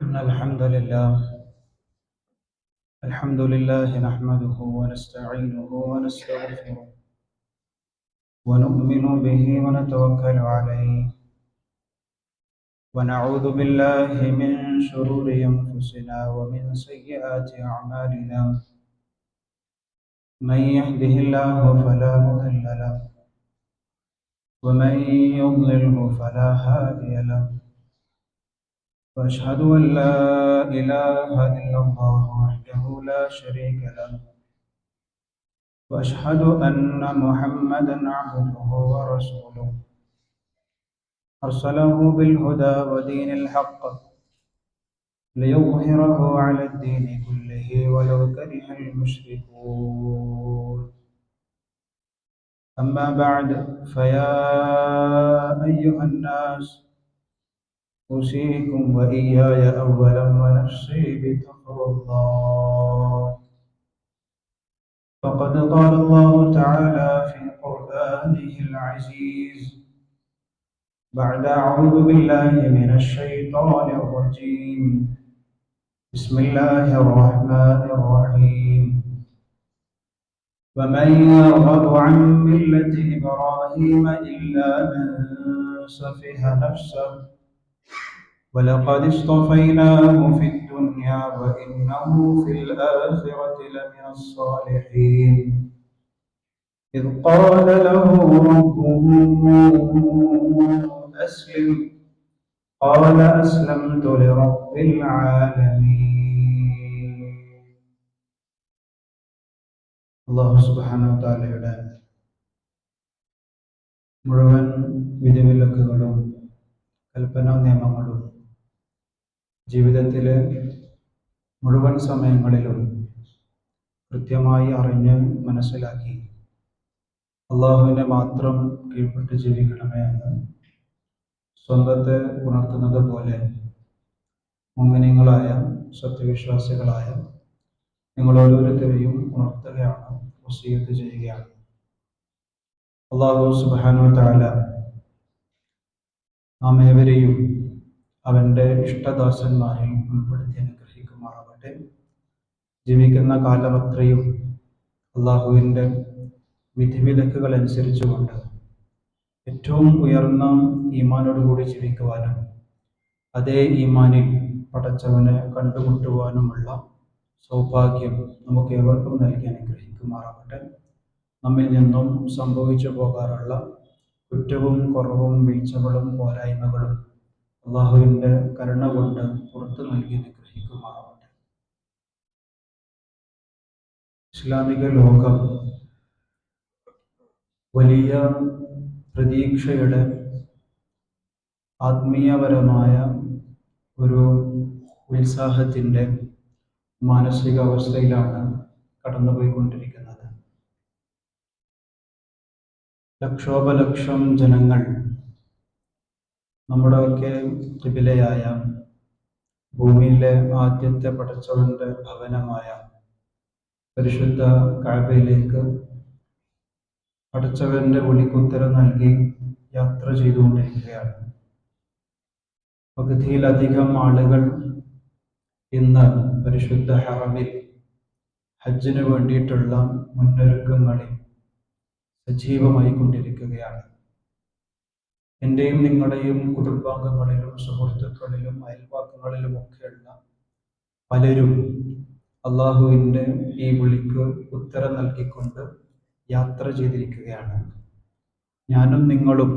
إن الحمد لله نحمده ونستعينه ونستغفره ونؤمن به ونتوكل عليه ونعوذ بالله من شرور أنفسنا ومن سيئات أعمالنا من يهده الله فلا مضل له ومن يضلله فلا هادي له وأشهد أن لا إله إلا الله وحده لا شريك له وأشهد أن محمدا عبده ورسوله أرسله بالهدى ودين الحق ليظهره على الدين كله ولو كره المشركون أما بعد فيا أيها الناس أوصيكم وإياي أولا ونفسي بتقوى الله فقد قال الله تعالى في قرآنه العزيز بعد أعوذ بالله من الشيطان الرجيم بسم الله الرحمن الرحيم ومن يرغب عن ملة إبراهيم إلا من سفه نفسه ولقد اصطفيناه في الدنيا وإنه في الآخرة لمن الصالحين إذ قال له ربه أسلم قال أسلمت لرب العالمين الله سبحانه وتعالى മുഴുവൻ വിധിവിലക്കുകളും കൽപ്പനാ നിയമങ്ങളും ജീവിതത്തിലെ മുഴുവൻ സമയങ്ങളിലും കൃത്യമായി അറിഞ്ഞ് മനസ്സിലാക്കി അള്ളാഹുവിനെ മാത്രം കീഴ്പ്പെട്ട് ജീവിക്കണമേ എന്ന് സ്വന്തത്തെ ഉണർത്തുന്നത് പോലെ മുഅ്മിനീങ്ങളായ സത്യവിശ്വാസികളായ നിങ്ങൾ ഓരോരുത്തരെയും ഉണർത്തുകയാണ്, വസിയത്ത് ചെയ്യുകയാണ്. അല്ലാഹു സുബ്ഹാനഹു വ തആല നാം ഏവരെയും അവൻ്റെ ഇഷ്ടദാസന്മാരിൽ ഉൾപ്പെടുത്തി അനുഗ്രഹിക്കുമാറാവട്ടെ. ജീവിക്കുന്ന കാലമത്രയും അള്ളാഹുവിൻ്റെ വിധിവിലക്കുകൾ അനുസരിച്ചുകൊണ്ട് ഏറ്റവും ഉയർന്ന ഈമാനോടുകൂടി ജീവിക്കുവാനും അതേ ഈമാനിൽ പടച്ചവനെ കണ്ടുമുട്ടുവാനുമുള്ള സൗഭാഗ്യം നമുക്ക് ഏവർക്കും നൽകി അനുഗ്രഹിക്കുമാറാവട്ടെ. നമ്മിൽ നിന്നും സംഭവിച്ചു പോകാറുള്ള കുറ്റവും കുറവും വീഴ്ചകളും പോരായ്മകളും അള്ളാഹുവിൻ്റെ കരുണ കൊണ്ട് പുറത്തു നൽകി അനുഗ്രഹിക്കുമാറാവട്ടെ. ഇസ്ലാമിക ലോകം വലിയ പ്രതീക്ഷയുടെ ആത്മീയപരമായ ഒരു ഉത്സാഹത്തിൻ്റെ മാനസികാവസ്ഥയിലാണ് കടന്നുപോയിക്കൊണ്ടിരിക്കുന്നത്. ലക്ഷോപലക്ഷം ജനങ്ങൾ നമ്മുടെയൊക്കെ ഖിബിലയായ ഭൂമിയിലെ ആദ്യത്തെ പടച്ചവന്റെ ഭവനമായ പരിശുദ്ധ കഅബയിലേക്ക് പടച്ചവന്റെ വിളിക്കുത്തരം നൽകി യാത്ര ചെയ്തുകൊണ്ടിരിക്കുകയാണ്. പകുതിയിലധികം ആളുകൾ ഇന്ന് പരിശുദ്ധ ഹറമിൽ ഹജ്ജിന് വേണ്ടിയിട്ടുള്ള മുന്നൊരുക്കങ്ങളിൽ സജീവമായി കൊണ്ടിരിക്കുകയാണ്. എൻ്റെയും നിങ്ങളുടെയും കുടുംബാംഗങ്ങളിലും സുഹൃത്തുക്കളിലും അയൽവാക്കങ്ങളിലുമൊക്കെയുള്ള പലരും അള്ളാഹുവിൻ്റെ ഈ വിളിക്ക് ഉത്തരം നൽകിക്കൊണ്ട് യാത്ര ചെയ്തിരിക്കുകയാണ്. ഞാനും നിങ്ങളും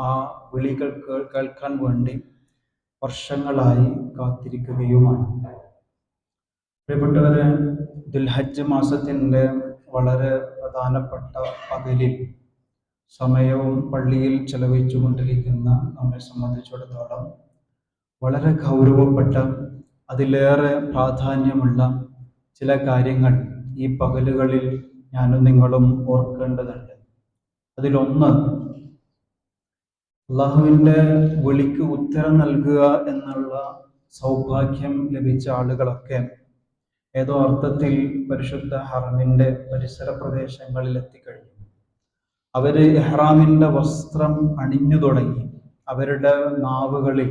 ആ വിളികൾ കേൾക്കാൻ വേണ്ടി വർഷങ്ങളായി കാത്തിരിക്കുകയുമാണ്. പ്രിയപ്പെട്ടവരെ, ദുൽഹജ്ജ് മാസത്തിൻ്റെ വളരെ പ്രധാനപ്പെട്ട പകലിൽ സമയവും പള്ളിയിൽ ചെലവഴിച്ചു കൊണ്ടിരിക്കുന്ന നമ്മെ സംബന്ധിച്ചിടത്തോളം വളരെ ഗൗരവപ്പെട്ട, അതിലേറെ പ്രാധാന്യമുള്ള ചില കാര്യങ്ങൾ ഈ പകലുകളിൽ ഞാനും നിങ്ങളും ഓർക്കേണ്ടതുണ്ട്. അതിലൊന്ന്, അള്ളാഹുവിൻ്റെ വിളിക്ക് ഉത്തരം നൽകുക എന്നുള്ള സൗഭാഗ്യം ലഭിച്ച ആളുകളൊക്കെ ഏതോ അർത്ഥത്തിൽ പരിശുദ്ധ ഹറമിൻ്റെ പരിസര പ്രദേശങ്ങളിൽ എത്തിക്കഴിഞ്ഞു. അവര് ഇഹ്റാമിൻ്റെ വസ്ത്രം അണിഞ്ഞു തുടങ്ങി. അവരുടെ നാവുകളിൽ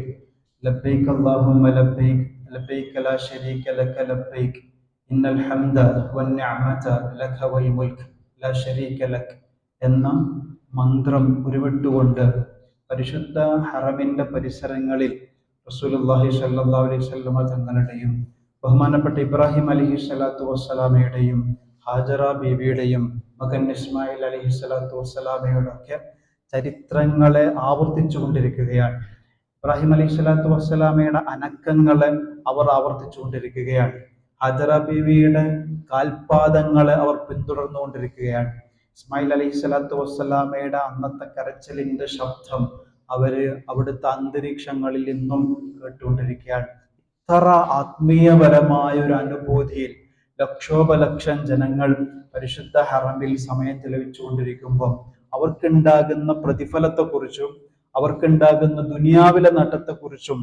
ലബ്ബൈക് അല്ലാഹുമ്മ ലബ്ബൈക് ലബ്ബൈക ലാ ശരീക ലക ലബ്ബൈക ഇന്നൽ ഹംദ വന്നിഅമത ലക വൽ മുൽക്ക് ലാ ശരീക ലക് എന്ന മന്ത്രം ഉരുവിട്ടുകൊണ്ട് പരിശുദ്ധ ഹറമിന്റെ പരിസരങ്ങളിൽ റസൂലുള്ളാഹി സ്വല്ലല്ലാഹു അലൈഹി വസല്ലമ തങ്ങളുടെയും ബഹുമാനപ്പെട്ട ഇബ്രാഹിം അലൈഹി സ്വലാത്തു വസ്സലാമയുടെയും ഹാജറ ബീവിയുടെയും മകൻ ഇസ്മായിൽ അലൈഹി സ്വലാത്തു വസ്സലാമയുടെ ഒക്കെ ചരിത്രങ്ങളെ ആവർത്തിച്ചു കൊണ്ടിരിക്കുകയാണ്. ഇബ്രാഹിം അലൈഹി സ്വലാത്തു വസ്സലാമയുടെ അനക്കങ്ങളെ അവർ ആവർത്തിച്ചു കൊണ്ടിരിക്കുകയാണ്. ഹാജറ ബീവിയുടെ കാൽപാദങ്ങളെ അവർ പിന്തുടർന്നുകൊണ്ടിരിക്കുകയാണ്. ഇസ്മായിൽ അലൈഹി സ്വലാത്തു വസ്സലാമയുടെ അന്നത്തെ കരച്ചിലിന്റെ ശബ്ദം അവര് അവിടുത്തെ അന്തരീക്ഷങ്ങളിൽ നിന്നും കേട്ടുകൊണ്ടിരിക്കുകയാണ്. ഇത്ര ആത്മീയപരമായ ഒരു അനുഭൂതിയിൽ ലക്ഷോപലക്ഷം ജനങ്ങൾ പരിശുദ്ധ ഹറമിൽ സമയം ചെലവിച്ചുകൊണ്ടിരിക്കുമ്പോൾ അവർക്കുണ്ടാകുന്ന പ്രതിഫലത്തെക്കുറിച്ചും അവർക്കുണ്ടാകുന്ന ദുനിയാവിലെ നേട്ടത്തെക്കുറിച്ചും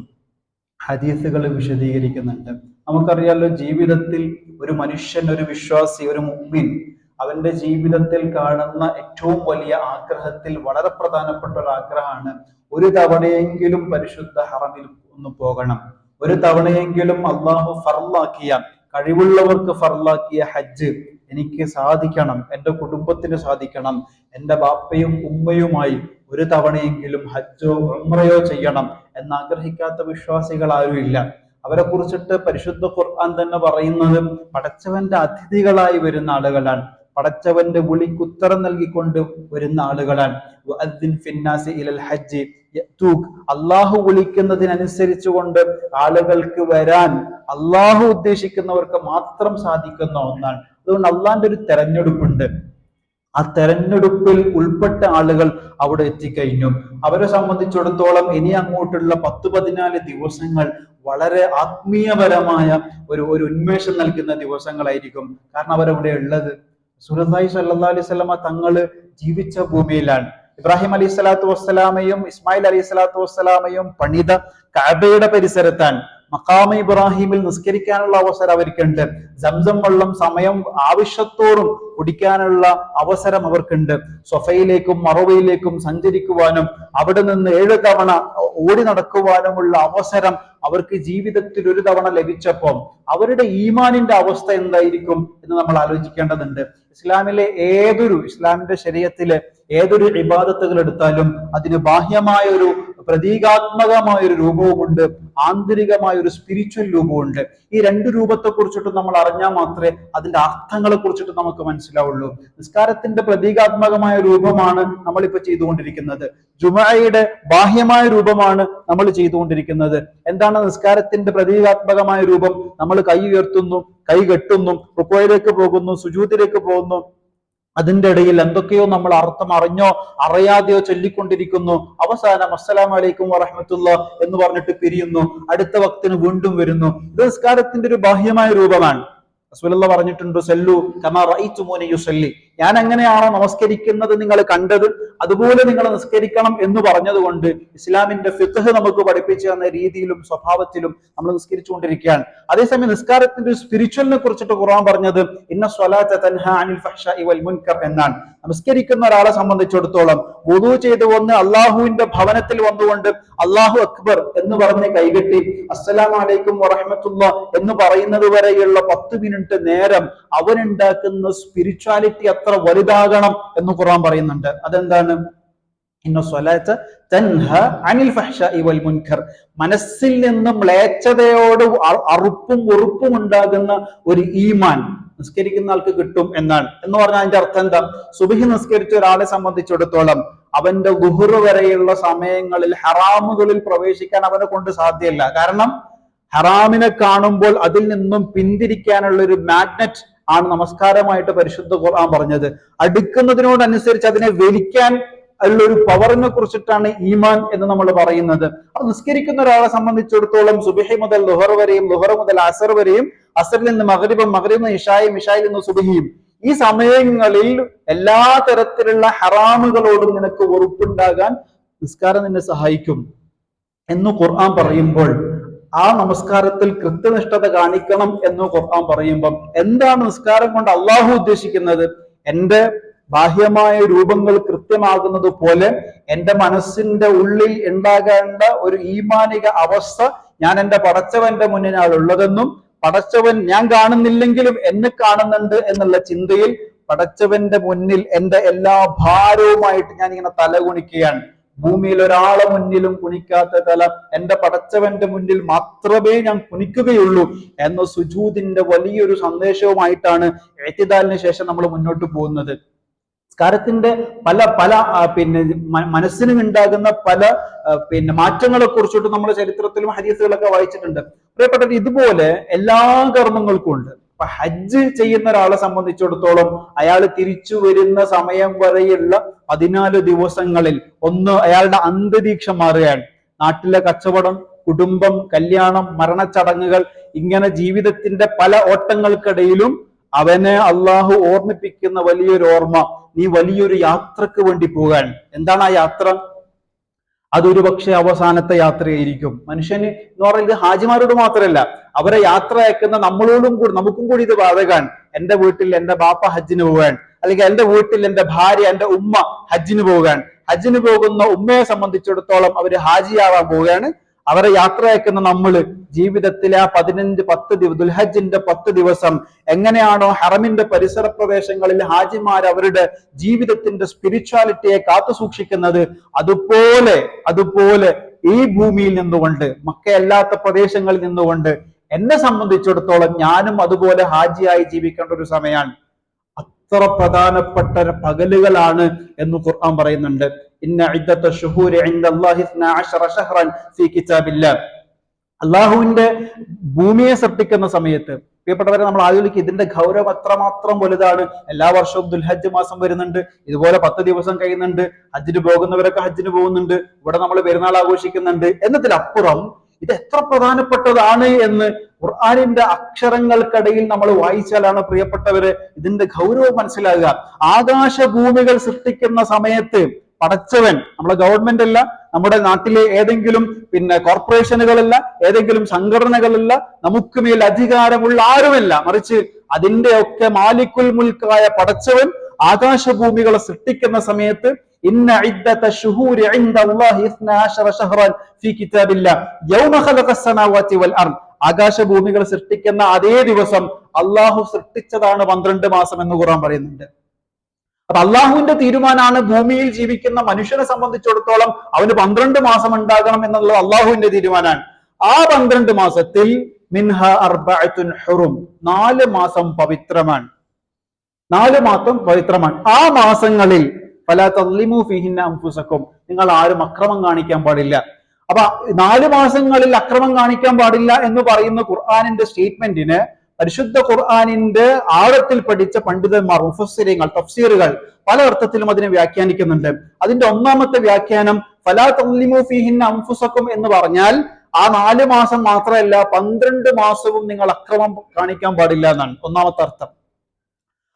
ഹദീസുകൾ വിശദീകരിക്കുന്നുണ്ട്. നമുക്കറിയാലോ, ജീവിതത്തിൽ ഒരു മനുഷ്യൻ, ഒരു വിശ്വാസി, ഒരു മുഅ്മിൻ അവന്റെ ജീവിതത്തിൽ കാണുന്ന ഏറ്റവും വലിയ ആഗ്രഹത്തിൽ വളരെ പ്രധാനപ്പെട്ട ഒരു ആഗ്രഹമാണ് ഒരു തവണയെങ്കിലും പരിശുദ്ധ ഹറമിൽ ഒന്ന് പോകണം. ഒരു തവണയെങ്കിലും അള്ളാഹു ഫർളാക്കിയ, കഴിവുള്ളവർക്ക് ഫർളാക്കിയ ഹജ്ജ് എനിക്ക് സാധിക്കണം, എൻ്റെ കുടുംബത്തിന് സാധിക്കണം, എൻ്റെ ബാപ്പയും ഉമ്മയുമായി ഒരു തവണയെങ്കിലും ഹജ്ജോ ഉംറയോ ചെയ്യണം എന്നാഗ്രഹിക്കാത്ത വിശ്വാസികൾ ആരുമില്ല. അവരെ കുറിച്ചിട്ട് പരിശുദ്ധ ഖുർആൻ തന്നെ പറയുന്നത് പടച്ചവന്റെ അതിഥികളായി വരുന്ന ആളുകളാണ്, പടച്ചവന്റെ വിളിക്കുത്തരം നൽകിക്കൊണ്ട് വരുന്ന ആളുകളാണ്. അള്ളാഹു വിളിക്കുന്നതിനനുസരിച്ചു കൊണ്ട് ആളുകൾക്ക് വരാൻ അള്ളാഹു ഉദ്ദേശിക്കുന്നവർക്ക് മാത്രം സാധിക്കുന്ന ഒന്നാണ്. അതുകൊണ്ട് അള്ളാന്റെ ഒരു തെരഞ്ഞെടുപ്പുണ്ട്. ആ തെരഞ്ഞെടുപ്പിൽ ഉൾപ്പെട്ട ആളുകൾ അവിടെ എത്തിക്കഴിഞ്ഞു. അവരെ സംബന്ധിച്ചിടത്തോളം ഇനി അങ്ങോട്ടുള്ള 10-14 ദിവസങ്ങൾ വളരെ ആത്മീയപരമായ ഒരു ഉന്മേഷം നൽകുന്ന ദിവസങ്ങളായിരിക്കും. കാരണം അവരവിടെ ഉള്ളത് റസൂലുള്ളാഹി സ്വല്ലല്ലാഹു അലൈഹി വസല്ലമ തങ്ങള് ജീവിച്ച ഭൂമിയിലാണ്. ഇബ്രാഹിം അലൈഹി സ്വലാത്തു വസ്സലാമയും ഇസ്മായിൽ അലൈഹി സ്വലാത്തു വസ്സലാമയും പണിത കഅബയുടെ പരിസരത്താണ്. മഖാമ ഇബ്രാഹിമിൽ നിസ്കരിക്കാനുള്ള അവസരം അവർക്കുണ്ട്. സംസം വെള്ളം സമയം ആവശ്യത്തോറും കുടിക്കാനുള്ള അവസരം അവർക്കുണ്ട്. സൊഫയിലേക്കും മറവയിലേക്കും സഞ്ചരിക്കുവാനും അവിടെ നിന്ന് 7 തവണ ഓടി നടക്കുവാനുമുള്ള അവസരം അവർക്ക് ജീവിതത്തിൽ ഒരു തവണ ലഭിച്ചപ്പോൾ അവരുടെ ഈമാനിന്റെ അവസ്ഥ എന്തായിരിക്കും എന്ന് നമ്മൾ ആലോചിക്കേണ്ടതുണ്ട്. ഇസ്ലാമിന്റെ ശരീഅത്തിലെ ഏതൊരു ഇബാദത്തുകൾ എടുത്താലും അതിന് ബാഹ്യമായ ഒരു പ്രതീകാത്മകമായ ഒരു രൂപവുമുണ്ട്, ആന്തരികമായ ഒരു സ്പിരിച്വൽ രൂപമുണ്ട്. ഈ 2 രൂപത്തെ കുറിച്ചിട്ട് നമ്മൾ അറിഞ്ഞാൽ മാത്രമേ അതിന്റെ അർത്ഥങ്ങളെ കുറിച്ചിട്ട് നമുക്ക് മനസ്സിലാവുള്ളൂ. നിസ്കാരത്തിന്റെ പ്രതീകാത്മകമായ രൂപമാണ് നമ്മളിപ്പോ ചെയ്തുകൊണ്ടിരിക്കുന്നത്. ജുമുഅയുടെ ബാഹ്യമായ രൂപമാണ് നമ്മൾ ചെയ്തുകൊണ്ടിരിക്കുന്നത്. എന്താണ് നിസ്കാരത്തിന്റെ പ്രതീകാത്മകമായ രൂപം? നമ്മൾ കൈ ഉയർത്തുന്നു, കൈ കെട്ടുന്നു, റുക്വയിലേക്ക് പോകുന്നു, സുജൂദിലേക്ക് പോകുന്നു. അതിന്റെ ഇടയിൽ എന്തൊക്കെയോ നമ്മൾ അർത്ഥം അറിഞ്ഞോ അറിയാതെയോ ചൊല്ലിക്കൊണ്ടിരിക്കുന്നു. അവസാനം അസ്സലാമു അലൈക്കും വറഹ്മത്തുള്ളാഹി എന്ന് പറഞ്ഞിട്ട് പിരിയുന്നു. അടുത്ത വക്തിന് വീണ്ടും വരുന്നു. ഇത് നിസ്കാരത്തിന്റെ ഒരു ബാഹ്യമായ രൂപമാണ്. റസൂലുള്ളാഹി പറഞ്ഞിട്ടുണ്ട്, സല്ലു കമാ റഅയ്തുമൂനി യുസല്ലി, ഞാൻ എങ്ങനെയാണോ നമസ്കരിക്കുന്നത് നിങ്ങൾ കണ്ടത് അതുപോലെ നിങ്ങൾ നിസ്കരിക്കണം എന്ന് പറഞ്ഞതുകൊണ്ട് ഇസ്ലാമിന്റെ ഫിഖ്ഹ് നമുക്ക് പഠിപ്പിച്ചു തന്ന രീതിയിലും സ്വഭാവത്തിലും നമ്മൾ നിസ്കരിച്ചുകൊണ്ടിരിക്കുകയാണ്. അതേസമയം നിസ്കാരത്തിന്റെ സ്പിരിച്വലിനെ കുറിച്ചിട്ട് ഖുർആൻ പറഞ്ഞത് ഇന്ന സ്വലാത്ത തൻഹാ അനിൽ ഫഹ്ശാഇ വൽ മുൻകർ എന്നാണ്. നമസ്കരിക്കുന്ന ഒരാളെ സംബന്ധിച്ചിടത്തോളം വുദൂ ചെയ്തു വന്ന് അള്ളാഹുവിന്റെ ഭവനത്തിൽ വന്നുകൊണ്ട് അല്ലാഹു അക്ബർ എന്ന് പറഞ്ഞ് കൈകെട്ടി അസ്സലാമു അലൈക്കും വറഹ്മത്തുള്ളാഹി എന്ന് പറയുന്നത് വരെയുള്ള 10 മിനിറ്റ് നേരം അവനുണ്ടാക്കുന്ന സ്പിരിച്വാലിറ്റി അത്ര വലുതാകണം എന്ന് ഖുർആൻ പറയുന്നുണ്ട്. അതെന്താണ്? ഇന്ന സ്വലാത്ത തൻഹാ അനിൽ ഫഹ്ശാഇ വൽ മുൻകർ, മനസ്സിൽ നിന്നും മ്ലേച്ഛതയോട് അറുപ്പും വെറുപ്പും ഉണ്ടാകുന്ന ഒരു ഈമാൻ നിസ്കരിക്കുന്ന ആൾക്ക് കിട്ടും എന്നാണ്. എന്ന് പറഞ്ഞാൽ അതിന്റെ അർത്ഥം എന്താ? സുബ്ഹി നിസ്കരിച്ച ഒരാളെ സംബന്ധിച്ചിടത്തോളം അവന്റെ ദുഹർ വരെയുള്ള സമയങ്ങളിൽ ഹറാമുകളിൽ പ്രവേശിക്കാൻ അവനെ കൊണ്ട് സാധ്യമല്ല. കാരണം ഹറാമിനെ കാണുമ്പോൾ അതിൽ നിന്നും പിന്തിരിക്കാനുള്ള ഒരു മാഗ്നറ്റ് ആണ് നമസ്കാരമായിട്ട് പരിശുദ്ധ ഖുർആൻ പറഞ്ഞത്. അടുക്കുന്നതിനോടനുസരിച്ച് അതിനെ വലിക്കാൻ ഉള്ള ഒരു പവറിനെ കുറിച്ചിട്ടാണ് ഈമാൻ എന്ന് നമ്മൾ പറയുന്നത്. അപ്പൊ നിസ്കരിക്കുന്ന ഒരാളെ സംബന്ധിച്ചിടത്തോളം സുബ്ഹി മുതൽ ളുഹർ വരെയും, ളുഹർ മുതൽ അസർ വരെയും, അസറിൽ നിന്ന് മഗ്രിബും, മഗ്രിബിൽ നിന്ന് ഇശായും, ഇശായിൽ നിന്ന് സുബ്ഹിയും, ഈ സമയങ്ങളിൽ എല്ലാ തരത്തിലുള്ള ഹറാമുകളോടും നിനക്ക് വെറുപ്പുണ്ടാകാൻ നിസ്കാരം നിന്നെ സഹായിക്കും എന്ന് ഖുർആൻ പറയുമ്പോൾ ആ നമസ്കാരത്തിൽ കൃത്യനിഷ്ഠത കാണിക്കണം എന്ന് ഖുർആൻ പറയുമ്പം എന്താണ് നിസ്കാരം കൊണ്ട് അള്ളാഹു ഉദ്ദേശിക്കുന്നത്? എന്റെ ബാഹ്യമായ രൂപങ്ങൾ കൃത്യമാകുന്നത് പോലെ എന്റെ മനസ്സിന്റെ ഉള്ളിൽ ഉണ്ടാകേണ്ട ഒരു ഈമാനിക അവസ്ഥ ഞാൻ എന്റെ പടച്ചവന്റെ മുന്നിലാണ് ഉള്ളതെന്നും പടച്ചവൻ ഞാൻ കാണുന്നില്ലെങ്കിലും എന്നെ കാണുന്നുണ്ട് എന്നുള്ള ചിന്തയിൽ പടച്ചവന്റെ മുന്നിൽ എന്റെ എല്ലാ ഭാരവുമായിട്ട് ഞാൻ ഇങ്ങനെ തല കുനിക്കുകയാണ്. ഭൂമിയിൽ ഒരാളെ മുന്നിലും കുനിക്കാത്ത തല എന്റെ പടച്ചവന്റെ മുന്നിൽ മാത്രമേ ഞാൻ കുനിക്കുകയുള്ളൂ എന്ന സുജൂദിന്റെ വലിയൊരു സന്ദേശവുമായിട്ടാണ് ഇഅ്തിദാലിന് ശേഷം നമ്മൾ മുന്നോട്ട് പോകുന്നത്. നിസ്കാരത്തിന്റെ പല പല മനസ്സിനും ഉണ്ടാകുന്ന പല മാറ്റങ്ങളെ കുറിച്ചിട്ട് നമ്മൾ ചരിത്രത്തിലും ഹദീസുകളൊക്കെ വായിച്ചിട്ടുണ്ട്. പ്രിയപ്പെട്ടവർ, ഇതുപോലെ എല്ലാ കർമ്മങ്ങൾക്കും ഉണ്ട്. അപ്പൊ ഹജ്ജ് ചെയ്യുന്ന ഒരാളെ സംബന്ധിച്ചിടത്തോളം അയാൾ തിരിച്ചു വരുന്ന സമയം വരെയുള്ള 14 ദിവസങ്ങളിൽ ഒന്ന് അയാളുടെ അന്തരീക്ഷം മാറുകയാണ്. നാട്ടിലെ കച്ചവടം, കുടുംബം, കല്യാണം, മരണച്ചടങ്ങുകൾ, ഇങ്ങനെ ജീവിതത്തിന്റെ പല ഓട്ടങ്ങൾക്കിടയിലും അവനെ അള്ളാഹു ഓർമ്മിപ്പിക്കുന്ന വലിയൊരു ഓർമ്മ, നീ വലിയൊരു യാത്രക്ക് വേണ്ടി പോകാൻ. എന്താണ് ആ യാത്ര? അതൊരു പക്ഷെ അവസാനത്തെ യാത്രയായിരിക്കും. മനുഷ്യന് എന്ന് പറയുന്നത് ഹാജിമാരോട് മാത്രമല്ല, അവരെ യാത്ര അയക്കുന്ന നമ്മളോടും കൂടി, നമുക്കും കൂടി ഇത് ബാധകാണ്. എന്റെ വീട്ടിൽ എന്റെ ബാപ്പ ഹജ്ജിന് പോകാൻ, അല്ലെങ്കിൽ എന്റെ വീട്ടിൽ എന്റെ ഭാര്യ, എന്റെ ഉമ്മ ഹജ്ജിന് പോകാൻ. ഹജ്ജിന് പോകുന്ന ഉമ്മയെ സംബന്ധിച്ചിടത്തോളം അവര് ഹാജിയാവാൻ പോവുകയാണ്. അവരെ യാത്ര അയക്കുന്ന നമ്മള് ജീവിതത്തിലെ ആ 10 ദുൽഹജ്ജിന്റെ 10 ദിവസം എങ്ങനെയാണോ ഹറമിന്റെ പരിസര പ്രദേശങ്ങളിൽ ഹാജിമാർ അവരുടെ ജീവിതത്തിന്റെ സ്പിരിച്വാലിറ്റിയെ കാത്തു സൂക്ഷിക്കുന്നത്, അതുപോലെ ഈ ഭൂമിയിൽ നിന്നുകൊണ്ട്, മക്കയല്ലാത്ത പ്രദേശങ്ങളിൽ നിന്നുകൊണ്ട് എന്നെ സംബന്ധിച്ചിടത്തോളം ഞാനും അതുപോലെ ഹാജിയായി ജീവിക്കേണ്ട ഒരു സമയമാണ്. അത്ര പ്രധാനപ്പെട്ട പകലുകളാണ് എന്ന് ഖുർആൻ പറയുന്നുണ്ട്. ഇന്ന ഇദ്ദത ശുഹൂരി ഇൻദല്ലാഹി 12 ശഹ്റൻ ഫീ കിതാബില്ലാഹ്. അള്ളാഹുവിന്റെ ഭൂമിയെ സൃഷ്ടിക്കുന്ന സമയത്ത് പ്രിയപ്പെട്ടവരെ, നമ്മൾ ആലോചിക്കുക ഇതിന്റെ ഗൗരവം അത്രമാത്രം വലുതാണ്. എല്ലാ വർഷവും ദുൽഹജ്ജ് മാസം വരുന്നുണ്ട്, ഇതുപോലെ 10 ദിവസം കഴിയുന്നുണ്ട്, ഹജ്ജിന് പോകുന്നവരൊക്കെ ഹജ്ജിന് പോകുന്നുണ്ട്, ഇവിടെ നമ്മൾ പെരുന്നാൾ ആഘോഷിക്കുന്നുണ്ട്. എന്നതിലപ്പുറം ഇത് എത്ര പ്രധാനപ്പെട്ടതാണ് എന്ന് ഖുർആനിന്റെ അക്ഷരങ്ങൾക്കിടയിൽ നമ്മൾ വായിച്ചാലാണ് പ്രിയപ്പെട്ടവര് ഇതിന്റെ ഗൗരവം മനസ്സിലാകുക. ആകാശഭൂമികൾ സൃഷ്ടിക്കുന്ന സമയത്ത് പടച്ചവൻ, നമ്മളെ ഗവൺമെന്റ് അല്ല, നമ്മുടെ നാട്ടിലെ ഏതെങ്കിലും കോർപ്പറേഷനുകളല്ല, ഏതെങ്കിലും സംഘടനകളല്ല, നമുക്ക് മേൽ അധികാരമുള്ള ആരുമല്ല, മറിച്ച് അതിന്റെയൊക്കെ മാലിക്കുൽ മുൽക്കായ പടച്ചവൻ ആകാശഭൂമികളെ സൃഷ്ടിക്കുന്ന സമയത്ത് ഇന്ന ഇദ്ദത ശുഹൂരി ഇൻദല്ലാഹി 12 ശഹ്റൻ ഫീ കിതാബില്ലാഹ് യൗമ ഖലഖസ് സമാവാതി വൽ അർദ്. ആകാശഭൂമികൾ സൃഷ്ടിക്കുന്ന അതേ ദിവസം അള്ളാഹു സൃഷ്ടിച്ചതാണ് 12 മാസം എന്ന് ഖുർആൻ പറയുന്നുണ്ട്. അപ്പൊ അള്ളാഹുവിന്റെ തീരുമാനമാണ് ഭൂമിയിൽ ജീവിക്കുന്ന മനുഷ്യനെ സംബന്ധിച്ചിടത്തോളം അവന് 12 മാസം ഉണ്ടാകണം എന്നുള്ളത് അള്ളാഹുവിന്റെ തീരുമാനമാണ്. ആ 12 മാസത്തിൽ മിൻഹ അർബഅത്തുൻ ഹുറും, 4 മാസം പവിത്രമാണ്. 4 മാസം പവിത്രമാണ്. ആ മാസങ്ങളിൽ ഫലാ തദ്ലിമു ഫീഹിന്ന അൻഫുസക്കും, നിങ്ങൾ ആരും അക്രമം കാണിക്കാൻ പാടില്ല. അപ്പൊ 4 മാസങ്ങളിൽ അക്രമം കാണിക്കാൻ പാടില്ല എന്ന് പറയുന്ന ഖുർആനിന്റെ സ്റ്റേറ്റ്മെന്റിന് പരിശുദ്ധ ഖുർആനിന്റെ ആഴത്തിൽ പഠിച്ച പണ്ഡിതന്മാർ, മുഫസ്സിരീങ്ങൾ, തഫ്സീറുകൾ പല അർത്ഥത്തിലും അതിനെ വ്യാഖ്യാനിക്കുന്നുണ്ട്. അതിന്റെ ഒന്നാമത്തെ വ്യാഖ്യാനം ഫലാ തദ്ലിമു ഫീഹിന്ന അൻഫുസക്കും എന്ന് പറഞ്ഞാൽ ആ 4 മാസം മാത്രമല്ല 12 മാസവും നിങ്ങൾ അക്രമം കാണിക്കാൻ പാടില്ല എന്നാണ് ഒന്നാമത്തെ അർത്ഥം.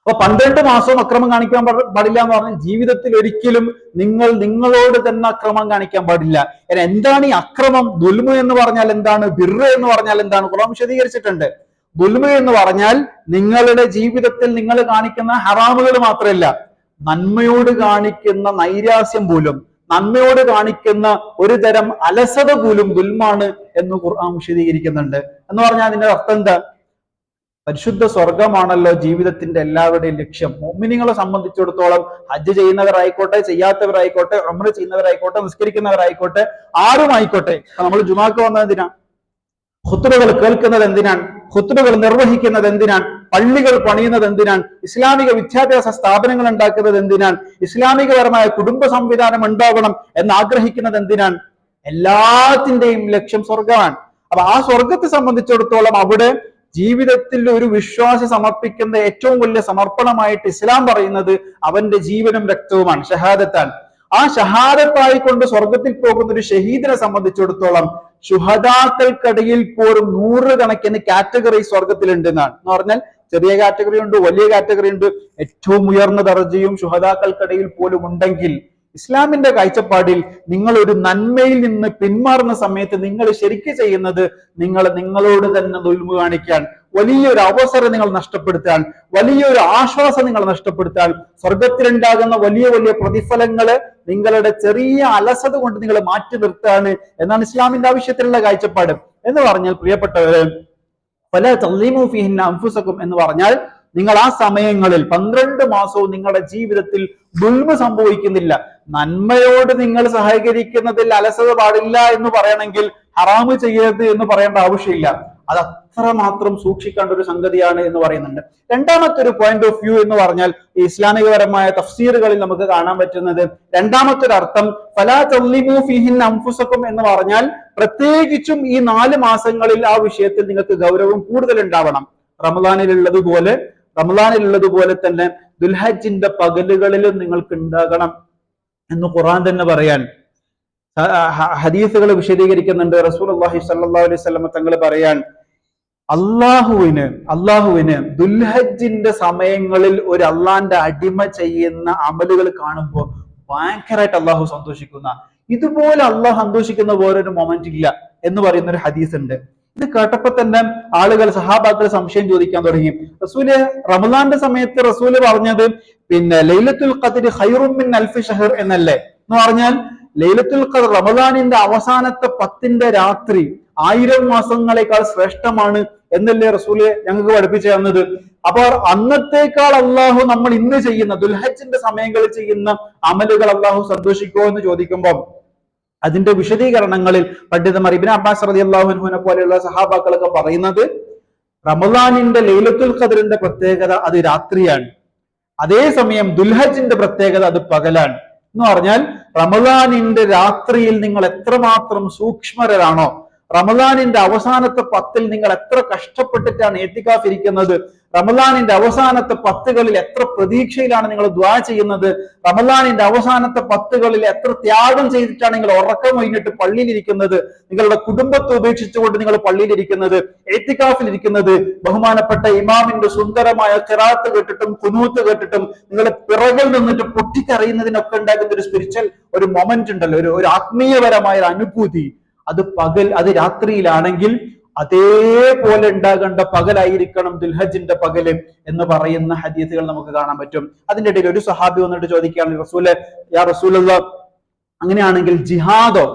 അപ്പൊ 12 മാസവും അക്രമം കാണിക്കാൻ പാടില്ല എന്ന് പറഞ്ഞാൽ ജീവിതത്തിൽ ഒരിക്കലും നിങ്ങളോട് തന്നെ അക്രമം കാണിക്കാൻ പാടില്ല. എന്താണ് ഈ അക്രമം? ദുൽമു എന്ന് പറഞ്ഞാൽ എന്താണ്? ബിർറ് എന്ന് പറഞ്ഞാൽ എന്താണ്? ഖുർആൻ വിശദീകരിച്ചിട്ടുണ്ട്. ദുൽമു എന്ന് പറഞ്ഞാൽ നിങ്ങളുടെ ജീവിതത്തിൽ നിങ്ങൾ കാണിക്കുന്ന ഹറാമുകൾ മാത്രമല്ല, നന്മയോട് കാണിക്കുന്ന നൈരാശ്യം പോലും, നന്മയോട് കാണിക്കുന്ന ഒരു തരം അലസത പോലും ദുൽമാണ് എന്ന് ഖുർആൻ വിശദീകരിക്കുന്നുണ്ട്. എന്ന് പറഞ്ഞാൽ അതിന്റെ അർത്ഥം എന്താ? പരിശുദ്ധ സ്വർഗമാണല്ലോ ജീവിതത്തിന്റെ എല്ലാവരുടെയും ലക്ഷ്യം. മുഅ്മിനീങ്ങളെ സംബന്ധിച്ചിടത്തോളം ഹജ്ജ് ചെയ്യുന്നവരായിക്കോട്ടെ, ചെയ്യാത്തവരായിക്കോട്ടെ, ഉംറ ചെയ്യുന്നവരായിക്കോട്ടെ, നിസ്കരിക്കുന്നവരായിക്കോട്ടെ, ആരുമായിക്കോട്ടെ, നമ്മൾ ജുമാക്ക് വന്നത് എന്തിനാണ്? ഖുത്ബകൾ കേൾക്കുന്നത് എന്തിനാണ്? ഖുത്ബകൾ നിർവഹിക്കുന്നത് എന്തിനാണ്? പള്ളികൾ പണിയുന്നത് എന്തിനാണ്? ഇസ്ലാമിക വിദ്യാഭ്യാസ സ്ഥാപനങ്ങൾ ഉണ്ടാക്കുന്നത് എന്തിനാണ്? ഇസ്ലാമികപരമായ കുടുംബ സംവിധാനം ഉണ്ടാകണം എന്ന് ആഗ്രഹിക്കുന്നത് എന്തിനാണ്? എല്ലാത്തിന്റെയും ലക്ഷ്യം സ്വർഗമാണ്. അപ്പൊ ആ സ്വർഗത്തെ സംബന്ധിച്ചിടത്തോളം അവിടെ ജീവിതത്തിൽ ഒരു വിശ്വാസി സമർപ്പിക്കുന്ന ഏറ്റവും വലിയ സമർപ്പണമായിട്ട് ഇസ്ലാം പറയുന്നത് അവന്റെ ജീവനും രക്തവുമാണ്, ഷഹാദത്താണ്. ആ ഷഹാദത്തായി കൊണ്ട് സ്വർഗത്തിൽ പോകുന്ന ഒരു ഷഹീദിനെ സംബന്ധിച്ചിടത്തോളം ശുഹദാക്കൾക്കിടയിൽ പോലും 100 കണക്കിന് കാറ്റഗറി സ്വർഗത്തിലുണ്ട് എന്നാണ്. എന്ന് പറഞ്ഞാൽ ചെറിയ കാറ്റഗറി ഉണ്ട്, വലിയ കാറ്റഗറി ഉണ്ട്. ഏറ്റവും ഉയർന്ന ദർജയും ശുഹദാക്കൾക്കിടയിൽ പോലും ഉണ്ടെങ്കിൽ ഇസ്ലാമിന്റെ കാഴ്ചപ്പാടിൽ നിങ്ങൾ ഒരു നന്മയിൽ നിന്ന് പിന്മാറുന്ന സമയത്ത് നിങ്ങൾ ശരിക്ക് ചെയ്യുന്നത് നിങ്ങളോട് തന്നെ ദുൽമു കാണിക്കാൻ, വലിയൊരു അവസരം നിങ്ങൾ നഷ്ടപ്പെടുത്താൻ, വലിയൊരു ആശ്വാസം നിങ്ങൾ നഷ്ടപ്പെടുത്താൻ, സ്വർഗത്തിലുണ്ടാകുന്ന വലിയ വലിയ പ്രതിഫലങ്ങള് നിങ്ങളുടെ ചെറിയ അലസത കൊണ്ട് നിങ്ങൾ മാറ്റി നിർത്താണ് എന്നാണ് ഇസ്ലാമിന്റെ ആവശ്യത്തിലുള്ള കാഴ്ചപ്പാട്. എന്ന് പറഞ്ഞാൽ പ്രിയപ്പെട്ടവരെ, പല തളീമു ഫീഹിന്ന അൻഫുസക്കും എന്ന് പറഞ്ഞാൽ നിങ്ങൾ ആ സമയങ്ങളിൽ 12 മാസവും നിങ്ങളുടെ ജീവിതത്തിൽ ദുൽമ സംഭവിക്കുന്നില്ല. നന്മയോട് നിങ്ങൾ സഹകരിക്കുന്നതിൽ അലസത പാടില്ല എന്ന് പറയണമെങ്കിൽ ഹറാമ് ചെയ്യരുത് എന്ന് പറയേണ്ട ആവശ്യമില്ല. അത് അത്രമാത്രം സൂക്ഷിക്കേണ്ട ഒരു സംഗതിയാണ് എന്ന് പറയുന്നുണ്ട്. രണ്ടാമത്തെ ഒരു പോയിന്റ് ഓഫ് വ്യൂ എന്ന് പറഞ്ഞാൽ ഇസ്ലാമികപരമായ തഫ്സീറുകളിൽ നമുക്ക് കാണാൻ പറ്റുന്നത് രണ്ടാമത്തെ ഒരു അർത്ഥം ഫലാ തളീമു ഫീഹിന്ന അൻഫുസക്കും എന്ന് പറഞ്ഞാൽ പ്രത്യേകിച്ചും ഈ 4 മാസങ്ങളിൽ ആ വിഷയത്തിൽ നിങ്ങൾക്ക് ഗൗരവം കൂടുതൽ ഉണ്ടാവണം. റമദാനിലുള്ളതുപോലെ തന്നെ ദുൽഹജ്ജിന്റെ പകലുകളിലും നിങ്ങൾക്ക് ഉണ്ടാകണം എന്ന് ഖുർആൻ തന്നെ പറയാൻ ഹദീസുകൾ വിശദീകരിക്കുന്നുണ്ട്. റസൂലുള്ളാഹി സ്വല്ലല്ലാഹു അലൈഹി വസല്ലം തങ്ങൾ പറയാൻ, അള്ളാഹുവിന് ദുൽഹജ്ജിന്റെ സമയങ്ങളിൽ ഒരു അള്ളാന്റെ അടിമ ചെയ്യുന്ന അമലുകൾ കാണുമ്പോൾ ഭയങ്കരമായിട്ട് അള്ളാഹു സന്തോഷിക്കുന്ന, ഇതുപോലെ അള്ളാഹു സന്തോഷിക്കുന്ന വേറൊരു മൊമെന്റ് ഇല്ല എന്ന് പറയുന്ന ഒരു ഹദീസ് ഉണ്ട്. ഇത് കേട്ടപ്പോ തന്നെ ആളുകൾ സഹാബാക്കൾ സംശയം ചോദിക്കാൻ തുടങ്ങി. റസൂല് റമദാന്റെ സമയത്ത് റസൂല് പറഞ്ഞത് ലൈലത്തുൽ ഖദ്ർ ഖൈറും മിൻ അൽഫി ഷഹർ എന്നല്ലേ? എന്ന് പറഞ്ഞാൽ ലൈലത്തുൽ ഖദ്ർ റമദാനിന്റെ അവസാനത്തെ 10ന്റെ രാത്രി 1000 മാസങ്ങളെക്കാൾ ശ്രേഷ്ഠമാണ് എന്നല്ലേ റസൂല് ഞങ്ങൾക്ക് പഠിപ്പിച്ചു തന്നത്. അപ്പൊ അന്നത്തേക്കാൾ അള്ളാഹു നമ്മൾ ഇന്ന് ചെയ്യുന്ന ദുൽഹജ്ജിന്റെ സമയങ്ങളിൽ ചെയ്യുന്ന അമലുകൾ അള്ളാഹു സന്തോഷിക്കുമോ എന്ന് ചോദിക്കുമ്പോൾ അതിന്റെ വിശദീകരണങ്ങളിൽ പണ്ഡിതന്മാർ ഇബ്നു അബ്ബാസ് റളിയല്ലാഹു അൻഹുവിനെ പോലെയുള്ള സഹാബാക്കളൊക്കെ പറയുന്നത് റമദാനിന്റെ ലൈലത്തുൽ ഖദ്റിന്റെ പ്രത്യേകത അത് രാത്രിയാണ്, അതേസമയം ദുൽഹജ്ജിന്റെ പ്രത്യേകത അത് പകലാണ്. എന്ന് പറഞ്ഞാൽ റമദാനിന്റെ രാത്രിയിൽ നിങ്ങൾ എത്രമാത്രം സൂക്ഷ്മരാണോ, റമദാനിന്റെ അവസാനത്തെ 10ൽ നിങ്ങൾ എത്ര കഷ്ടപ്പെട്ടിട്ടാണ് എത്തിക്കാഫ് ഇരിക്കുന്നത്, റമദാനിന്റെ അവസാനത്തെ 10കളിൽ എത്ര പ്രതീക്ഷയിലാണ് നിങ്ങൾ ദുആ ചെയ്യുന്നത്, റമദാനിന്റെ അവസാനത്തെ 10കളിൽ എത്ര ത്യാഗം ചെയ്തിട്ടാണ് നിങ്ങൾ ഉറക്കം കഴിഞ്ഞിട്ട് പള്ളിയിൽ ഇരിക്കുന്നത്, നിങ്ങളുടെ കുടുംബത്തെ ഉപേക്ഷിച്ചുകൊണ്ട് നിങ്ങൾ പള്ളിയിൽ ഇരിക്കുന്നത്, എത്തിക്കാഫിൽ ഇരിക്കുന്നത്, ബഹുമാനപ്പെട്ട ഇമാമിന്റെ സുന്ദരമായ ഖിറാഅത്ത് കേട്ടിട്ടും ഖുനൂത്ത് കേട്ടിട്ടും നിങ്ങൾ പിറകിൽ നിന്നിട്ട് പൊട്ടിക്കറിയുന്നതിനൊക്കെ ഉണ്ടാകുന്ന ഒരു സ്പിരിച്വൽ ഒരു മൊമെന്റ് ഉണ്ടല്ലോ, ഒരു ആത്മീയപരമായ ഒരു അനുഭൂതി, അത് രാത്രിയിലാണെങ്കിൽ അതേപോലെ ഉണ്ടാകേണ്ട പകലായിരിക്കണം ദുൽഹജ്ജിന്റെ പകല് എന്ന് പറയുന്ന ഹദീസുകൾ നമുക്ക് കാണാൻ പറ്റും. അതിന്റെ ഇടയിൽ ഒരു സഹാബി വന്നിട്ട് ചോദിക്കുകയാണ്, റസൂലെ യാ റസൂലല്ലാഹ്, അങ്ങനെയാണെങ്കിൽ ജിഹാദോ?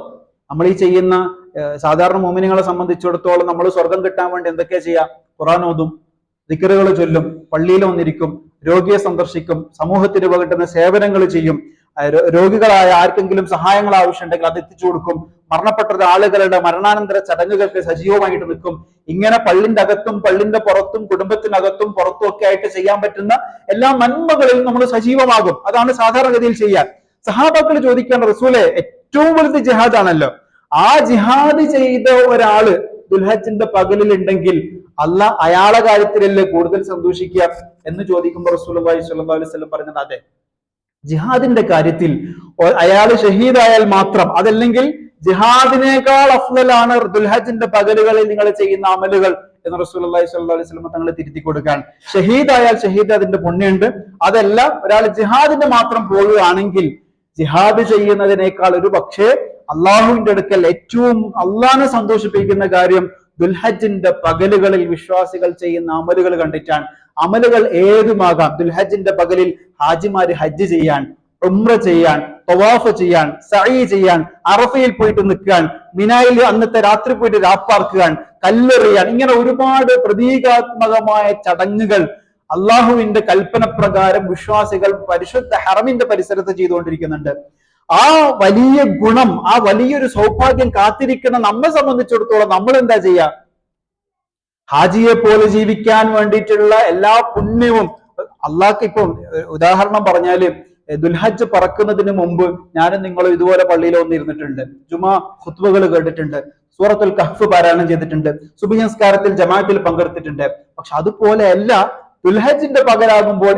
നമ്മൾ ഈ ചെയ്യുന്ന സാധാരണ മോമിനികളെ സംബന്ധിച്ചിടത്തോളം നമ്മൾ സ്വർഗം കിട്ടാൻ വേണ്ടി എന്തൊക്കെയാ ചെയ്യാ? ഖുർആൻ ഓതും, ദിക്റുകൾ ചൊല്ലും, പള്ളിയിൽ വന്നിരിക്കും, രോഗിയെ സന്ദർശിക്കും, സമൂഹത്തിന് പകട്ടുന്ന സേവനങ്ങൾ ചെയ്യും, രോഗികളായ ആർക്കെങ്കിലും സഹായങ്ങൾ ആവശ്യമുണ്ടെങ്കിൽ അത് എത്തിച്ചു കൊടുക്കും, മരണപ്പെട്ട ആളുകളുടെ മരണാനന്തര ചടങ്ങുകൾക്ക് സജീവമായിട്ട് നിൽക്കും. ഇങ്ങനെ പള്ളിന്റെ അകത്തും പള്ളിന്റെ പുറത്തും കുടുംബത്തിനകത്തും പുറത്തും ഒക്കെ ആയിട്ട് ചെയ്യാൻ പറ്റുന്ന എല്ലാ നന്മകളിലും നമ്മൾ സജീവമാകും. അതാണ് സാധാരണഗതിയിൽ ചെയ്യാൻ. സഹാബാക്കൾ ചോദിക്കേണ്ട, റസൂലെ ഏറ്റവും വലുത് ജിഹാദ് ആണല്ലോ, ആ ജിഹാദ് ചെയ്ത ഒരാള് ദുൽഹജ്ജിന്റെ പകലിൽ ഉണ്ടെങ്കിൽ അയാളെ കാര്യത്തിലല്ലേ കൂടുതൽ സന്തോഷിക്കുക എന്ന് ചോദിക്കുമ്പോൾ റസൂലുള്ളാഹി സ്വല്ലല്ലാഹു അലൈഹി വസല്ലം പറയുന്നത്, അതെ, ജിഹാദിന്റെ കാര്യത്തിൽ അയാൾ ഷഹീദായാൽ മാത്രം, അതല്ലെങ്കിൽ ജിഹാദിനേക്കാൾ അഫ്ളലാണ് ദുൽഹജ്ജിന്റെ പകലുകളിൽ നിങ്ങൾ ചെയ്യുന്ന അമലുകൾ എന്ന് റസൂലുള്ളാഹി സ്വല്ലല്ലാഹു അലൈഹി വസല്ലം തങ്ങളെ തിരുത്തി കൊടുക്കാൻ. ഷഹീദായാൽ ഷഹീദ് അതിന്റെ പുണ്യമുണ്ട്, അതല്ല ഒരാൾ ജിഹാദിന് മാത്രം പോവുകയാണെങ്കിൽ ജിഹാദ് ചെയ്യുന്നതിനേക്കാൾ ഒരു പക്ഷേ അള്ളാഹുവിന്റെ അടുക്കൽ ഏറ്റവും അള്ളാഹിനെ സന്തോഷിപ്പിക്കുന്ന കാര്യം ദുൽഹജ്ജിന്റെ പകലുകളിൽ വിശ്വാസികൾ ചെയ്യുന്ന അമലുകൾ കണ്ടിട്ടാണ്. അമലുകൾ ഏതുമാകാം. ദുൽഹജ്ജിന്റെ പകലിൽ ഹാജിമാര് ഹജ്ജ് ചെയ്യാൻ, ഉംറ ചെയ്യാൻ, തവാഫ് ചെയ്യാൻ, സഈ ചെയ്യാൻ, അറഫയിൽ പോയിട്ട് നിൽക്കാൻ, മിനായിൽ അന്നത്തെ രാത്രി പോയിട്ട് രാപ്പാർക്കാൻ, കല്ലെറിയാൻ, ഇങ്ങനെ ഒരുപാട് പ്രതീകാത്മകമായ ചടങ്ങുകൾ അള്ളാഹുവിന്റെ കൽപ്പന പ്രകാരം വിശ്വാസികൾ പരിശുദ്ധ ഹറമിന്റെ പരിസരത്ത് ചെയ്തുകൊണ്ടിരിക്കുന്നുണ്ട്. ആ വലിയ ഗുണം, ആ വലിയൊരു സൗഭാഗ്യം കാത്തിരിക്കുന്ന നമ്മെ സംബന്ധിച്ചിടത്തോളം നമ്മൾ എന്താ ചെയ്യാ? ഹാജിയെ പോലെ ജീവിക്കാൻ വേണ്ടിയിട്ടുള്ള എല്ലാ പുണ്യവും അള്ളാഹ്ക്ക്. ഇപ്പം ഉദാഹരണം പറഞ്ഞാല് ദുൽഹജ്ജ് പറക്കുന്നതിന് മുമ്പ് ഞാനും നിങ്ങളും ഇതുപോലെ പള്ളിയിൽ വന്നിരുന്നിട്ടുണ്ട്, ജുമാ ഖുത്ബകൾ കേട്ടിട്ടുണ്ട്, സൂറത്തുൽ കഹ്ഫ് പാരായണം ചെയ്തിട്ടുണ്ട്, സുബ്ഹി നിസ്കാരത്തിൽ ജമാഅത്തിൽ പങ്കെടുത്തിട്ടുണ്ട്. പക്ഷെ അതുപോലെയല്ല ദുൽഹജ്ജിന്റെ പകലാകുമ്പോൾ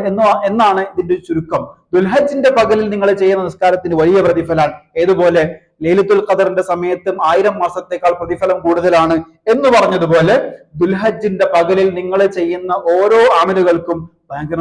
എന്നാണ് ഇതിന്റെ ചുരുക്കം. ദുൽഹജ്ജിന്റെ പകലിൽ നിങ്ങൾ ചെയ്യുന്ന നിസ്കാരത്തിന് വലിയ പ്രതിഫലമാണ്. ഏതുപോലെ ലൈലത്തുൽ ഖദറിന്റെ സമയത്തും 1000 മാസത്തേക്കാൾ പ്രതിഫലം കൂടുതലാണ് എന്ന് പറഞ്ഞതുപോലെ ദുൽഹജ്ജിന്റെ പകലിൽ നിങ്ങൾ ചെയ്യുന്ന ഓരോ അമലുകൾക്കും ഭയങ്കര